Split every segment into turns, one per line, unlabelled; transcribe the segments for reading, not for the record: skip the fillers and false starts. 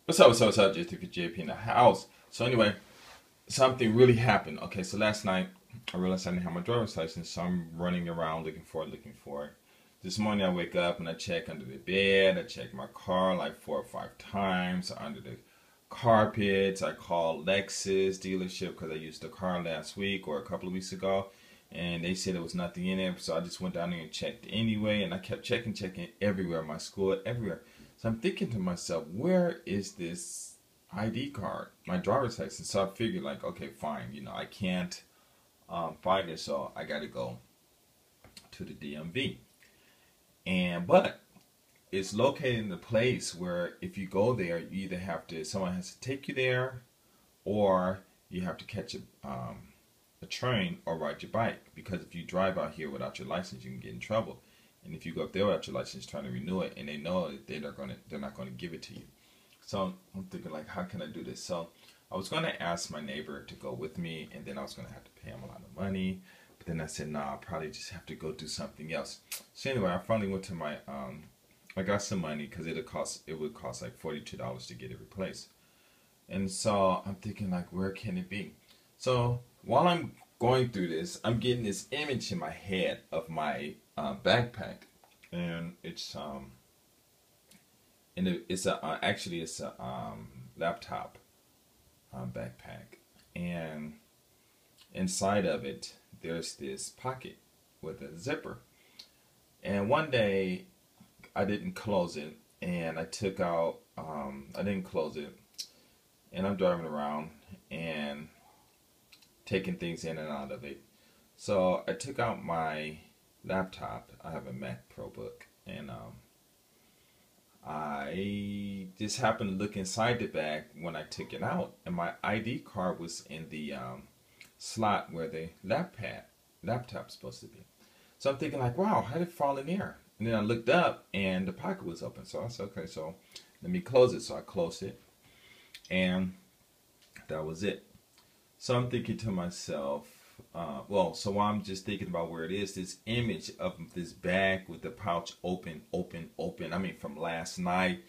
What's up? Just if JP in the house. So anyway, something really happened. Okay, so last night I realized I didn't have my driver's license, so I'm running around looking for it. This morning I wake up and I check under the bed. I check my car like 4 or 5 times under the carpets. I called Lexus dealership because I used the car last week or a couple of weeks ago, and they said there was nothing in it. So I just went down there and checked anyway, and I kept checking everywhere, my school, everywhere. So I'm thinking to myself, where is this ID card, my driver's license? So I figured like, okay, fine, I can't find it, so I got to go to the DMV. But it's located in a place where if you go there, you either have to, someone has to take you there, or you have to catch a train or ride your bike. Because if you drive out here without your license, you can get in trouble. And if you go up there without your license trying to renew it, and they know that they're not gonna give it to you. So I'm thinking like, how can I do this? So I was gonna ask my neighbor to go with me, and then I was gonna have to pay him a lot of money. But then I said, nah, I'll probably just have to go do something else. So anyway, I finally went to my I got some money because it would cost like $42 to get it replaced. And so I'm thinking like, where can it be? So while I'm going through this, I'm getting this image in my head of my backpack, and actually it's a laptop backpack, and inside of it there's this pocket with a zipper. And one day I didn't close it, and I didn't close it, and I'm driving around and taking things in and out of it. So I took out my laptop. I have a Mac ProBook, and I just happened to look inside the bag when I took it out, and my ID card was in the slot where the laptop's supposed to be. So I'm thinking like, wow, how did it fall in there? And then I looked up, and the pocket was open. So I said, okay, so let me close it. So I closed it, and that was it. So I'm thinking to myself, so while I'm just thinking about where it is, this image of this bag with the pouch open. I mean, from last night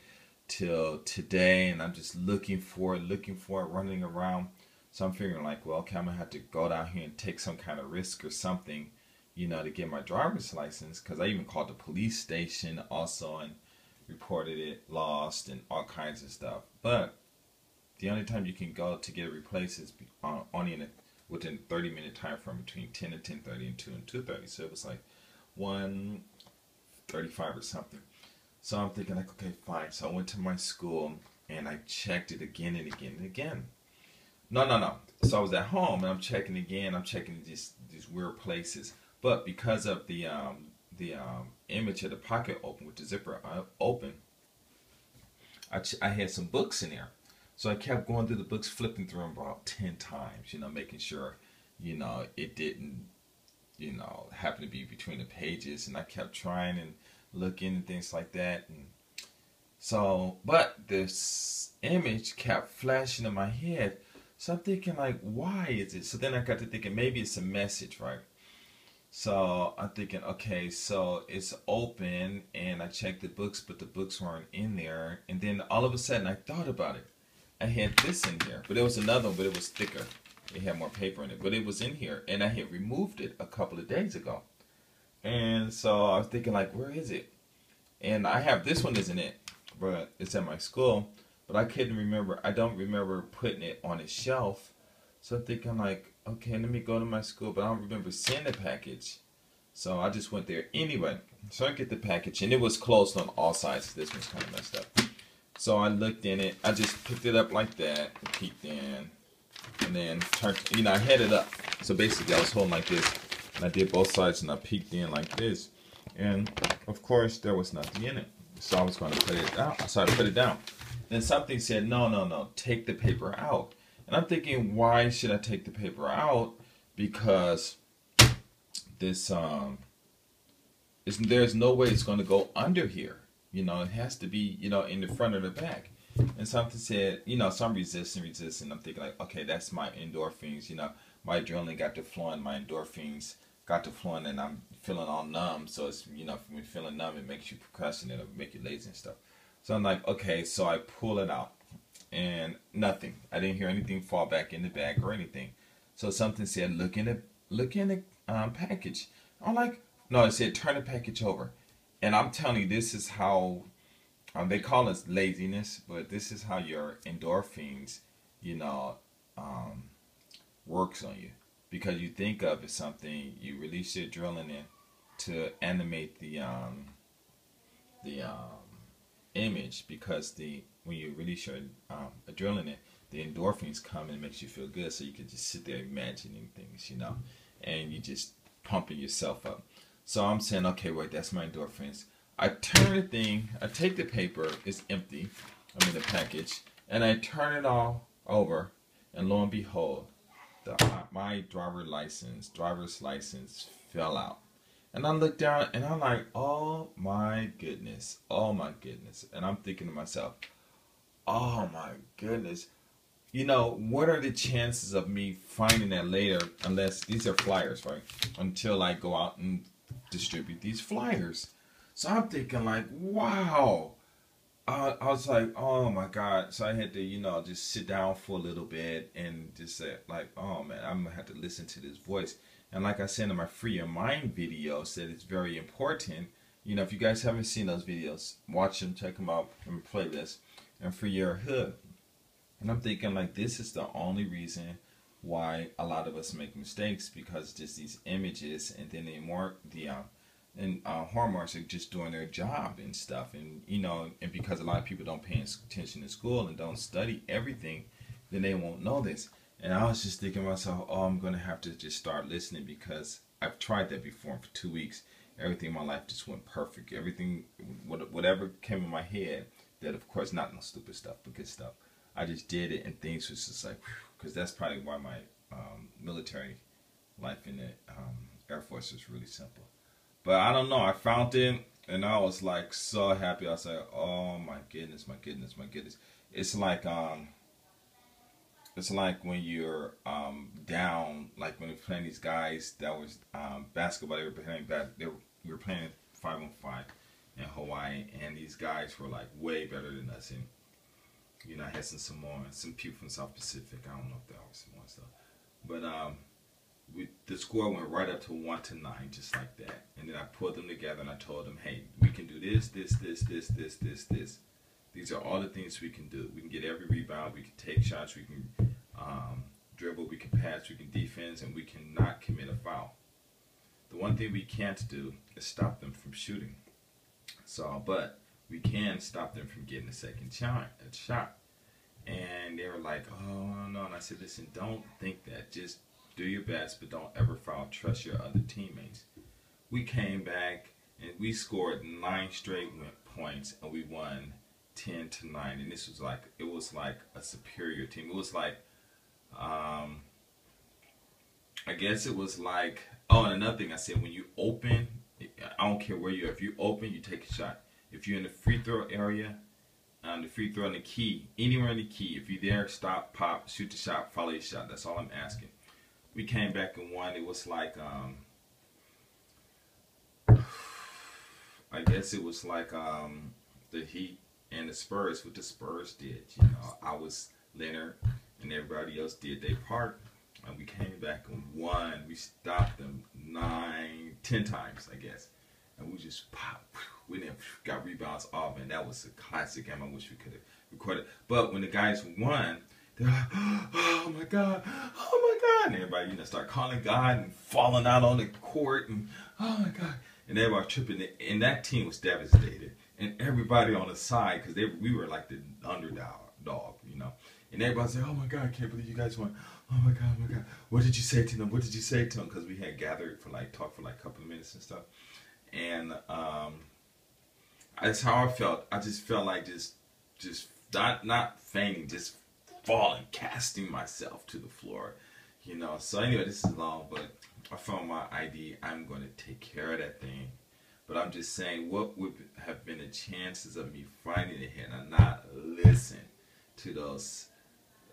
till today, and I'm just looking for it, running around. So I'm figuring like, well, okay, I'm gonna have to go down here and take some kind of risk or something, to get my driver's license. Because I even called the police station also and reported it lost and all kinds of stuff. But the only time you can go to get it replaced is only within a 30-minute time frame between 10 and 10:30 and 2 and 2:30. So it was like 1:35 or something. So I'm thinking like, okay, fine. So I went to my school and I checked it again and again and again. No. So I was at home and I'm checking again. I'm checking these weird places. But because of the image of the pocket open with the zipper open, I had some books in there. So I kept going through the books, flipping through them about 10 times, making sure, it didn't, happen to be between the pages. And I kept trying and looking and things like that. And so, but this image kept flashing in my head. So I'm thinking like, why is it? So then I got to thinking maybe it's a message, right? So I'm thinking, okay, so it's open, and I checked the books, but the books weren't in there. And then all of a sudden I thought about it. I had this in here, but there was another one, but it was thicker. It had more paper in it, but it was in here, and I had removed it a couple of days ago. And so I was thinking like, where is it? And I have this one, isn't it? But it's at my school, but I couldn't remember. I don't remember putting it on a shelf. So I'm thinking like, okay, let me go to my school, but I don't remember seeing the package. So I just went there anyway. So I get the package, and it was closed on all sides. This one's kind of messed up. So I looked in it. I just picked it up like that, peeked in, and then turned. I had it up. So basically, I was holding like this, and I did both sides, and I peeked in like this. And of course, there was nothing in it. So I was going to put it down. So I put it down. Then something said, no, take the paper out. And I'm thinking, why should I take the paper out? Because this there's no way it's going to go under here. It has to be, in the front or the back. And something said, so I'm resisting. I'm thinking like, okay, that's my endorphins. My adrenaline got to flowing, my endorphins got to flowing, and I'm feeling all numb. So it's, when you're feeling numb, it makes you procrastinate or make you lazy and stuff. So I'm like, okay, so I pull it out. and nothing. I didn't hear anything fall back in the bag or anything. So something said, look in the package. I'm like, no, it said turn the package over. And I'm telling you, this is how they call us laziness, but this is how your endorphins, you know, um, works on you, because you think of it something, you release your adrenaline to animate the image, because the when you release your adrenaline, the endorphins come and it makes you feel good, so you can just sit there imagining things, you know, and you just pumping yourself up. So I'm saying, okay, wait, that's my endorphins. I turn the thing, I take the paper, it's empty, I'm in the package, and I turn it all over, and lo and behold, my driver's license fell out. And I look down and I'm like, oh my goodness, oh my goodness. And I'm thinking to myself, oh my goodness. You know, what are the chances of me finding that later, unless these are flyers, right? Until I go out and distribute these flyers. So I'm thinking like, wow. I was like, oh my God. So I had to, you know, just sit down for a little bit and just say, like, oh man, I'm going to have to listen to this voice. And like I said in my Free Your Mind video, said it's very important. You know, if you guys haven't seen those videos, watch them, check them out in my playlist. And Free Your Hood. And I'm thinking like, this is the only reason why a lot of us make mistakes, because just these images, and then hormones are just doing their job and stuff, and you know, and because a lot of people don't pay attention in school and don't study everything, then they won't know this. And I was just thinking to myself, oh, I'm gonna have to just start listening, because I've tried that before for 2 weeks. Everything in my life just went perfect. Everything, whatever came in my head, that of course not no stupid stuff, but good stuff, I just did it, and things was just like, because that's probably why my military life in the Air Force is really simple. But I don't know, I found it, and I was like so happy. I was like, oh my goodness, my goodness, my goodness. It's like when you're down, like when we're playing these guys that was basketball. They were playing we were playing 5-on-5 in Hawaii, and these guys were like way better than us. And you know, I had some Samoans, some people from South Pacific. I don't know if that was Samoan stuff, but the score went right up to 1-9, just like that. And then I pulled them together and I told them, hey, we can do this, this, this, this, this, this, this. These are all the things we can do. We can get every rebound. We can take shots. We can dribble. We can pass. We can defense, and we cannot commit a foul. The one thing we can't do is stop them from shooting. So, but we can stop them from getting a second shot. And they were like, oh no. And I said, listen, don't think that. Just do your best, but don't ever foul. Trust your other teammates. We came back and we scored 9 straight points, and we won 10-9. And this was like, it was like a superior team. It was like, I guess it was like, oh, and another thing I said, when you open, I don't care where you are. If you open, you take a shot. If you're in the free throw area, the free throw and the key, anywhere in the key, if you're there, stop, pop, shoot the shot, follow your shot. That's all I'm asking. We came back and won. It was like, I guess it was like the Heat and the Spurs, what the Spurs did. You know, I was Leonard and everybody else did their part. And we came back and won. We stopped them 9-10 times, I guess. And we just pop. We then got rebounds off, and that was a classic game. I wish we could have recorded. But when the guys won, they're like, oh my God, oh my God. And everybody, you know, start calling God and falling out on the court, and oh my God. And everybody tripping. And that team was devastated. And everybody on the side, because we were like the underdog, you know. And everybody said, oh my God, I can't believe you guys won. Oh my God, oh my God. What did you say to them? What did you say to them? Because we had gathered for like, talked for like a couple of minutes and stuff. And that's how I felt. I just felt like just not fainting, just falling, casting myself to the floor, you know. So anyway, this is long, but I found my ID. I'm going to take care of that thing. But I'm just saying, what would have been the chances of me finding it here and not listen to those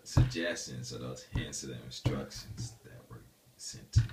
suggestions or those hints or the instructions that were sent to me?